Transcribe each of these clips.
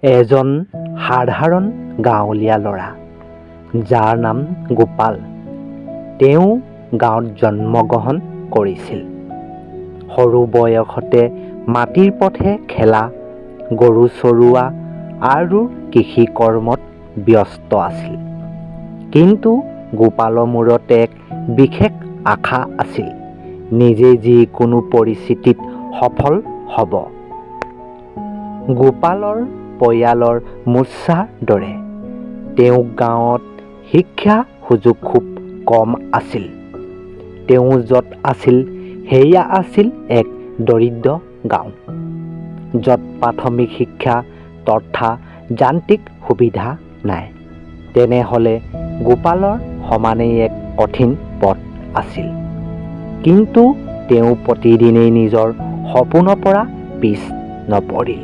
এজন সাধাৰণ গাঁৱলীয়া ল'ৰা যাৰ নাম গোপাল। তেওঁ গাঁৱত জন্মগ্ৰহণ কৰিছিল। সৰু বয়সতে মাটিৰ পথে খেলা, গৰু চৰোৱা আৰু কৃষি কৰ্মত ব্যস্ত আছিল। কিন্তু গোপালৰ মূৰত এক বিশেষ আশা আছিল, নিজে যিকোনো পৰিস্থিতিত সফল হ'ব। গোপালৰ পৰিয়ালৰ মূৰ্ছাৰ দৰে তেওঁ গাঁৱত শিক্ষা সুযোগ খুব কম আছিল। তেওঁ য'ত আছিল সেয়া আছিল এক দৰিদ্ৰ গাঁও, য'ত প্ৰাথমিক শিক্ষা তথা যান্ত্ৰিক সুবিধা নাই। তেনেহ'লে গোপালৰ সমানেই এক কঠিন পথ আছিল। কিন্তু তেওঁ প্ৰতিদিনেই নিজৰ সপোনৰ পৰা পিছ নপৰিল।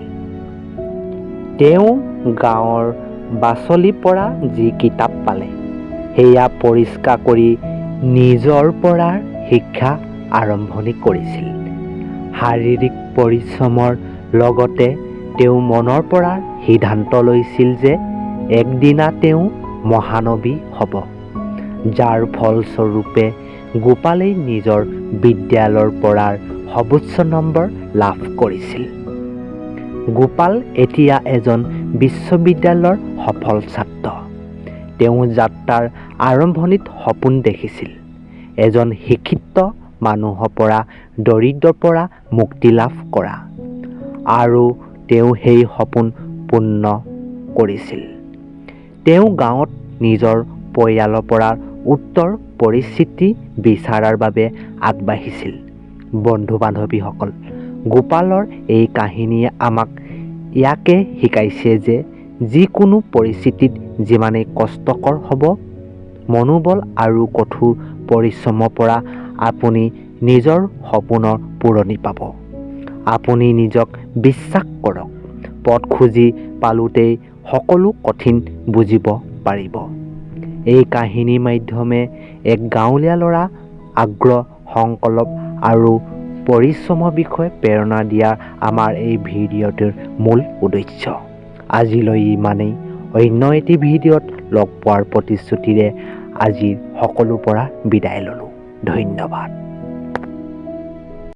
তেওঁ গাঁৱৰ বাছলিৰ পৰা যি কিতাপ পালে সেয়া পৰিষ্কাৰ কৰি নিজৰ পৰা শিক্ষা আৰম্ভণি কৰিছিল। শাৰীৰিক পৰিশ্ৰমৰ লগতে তেওঁ মনৰ পৰা সিদ্ধান্ত লৈছিল যে একদিনা তেওঁ মহানবী হ'ব, যাৰ ফলস্বৰূপে গোপালেই নিজৰ বিদ্যালয়ৰ পৰা সৰ্বোচ্চ নম্বৰ লাভ কৰিছিল। গোপাল এতিয়া এজন বিশ্ববিদ্যালয়ৰ সফল ছাত্ৰ। তেওঁ যাত্ৰাৰ আৰম্ভণিত সপোন দেখিছিল, এজন শিক্ষিত মানুহৰ পৰা দৰিদ্ৰৰ পৰা মুক্তি লাভ কৰা, আৰু তেওঁ সেই সপোন পূৰ্ণ কৰিছিল। তেওঁ গাঁৱত নিজৰ পৰিয়ালৰ পৰা উত্তৰ পৰিস্থিতি বিচাৰাৰ বাবে আগবাঢ়িছিল। বন্ধু-বান্ধৱীসকল, গোপালৰ এই কাহিনীয়ে আমাক ইয়াকে শিকাইছে যে যিকোনো পৰিস্থিতিত যিমানেই কষ্টকৰ হ'ব, মনোবল আৰু কঠোৰ পৰিশ্ৰমৰ পৰা আপুনি নিজৰ সপোনৰ পূৰণি পাব। আপুনি নিজক বিশ্বাস কৰক, পথ খুজি পালোতেই সকলো কঠিন বুজিব পাৰিব। এই কাহিনীৰ মাধ্যমে এক গাঁৱলীয়া ল'ৰা আগ্ৰহ, সংকল্প আৰু পৰিশ্ৰমৰ বিষয়ে প্ৰেৰণা দিয়া আমাৰ এই ভিডিঅ'টোৰ মূল উদ্দেশ্য। আজিলৈ ইমানেই। অন্য এটি ভিডিঅ'ত লগ পোৱাৰ প্ৰতিশ্ৰুতিৰে আজিৰ সকলোৰ পৰা বিদায় ল'লোঁ। ধন্যবাদ।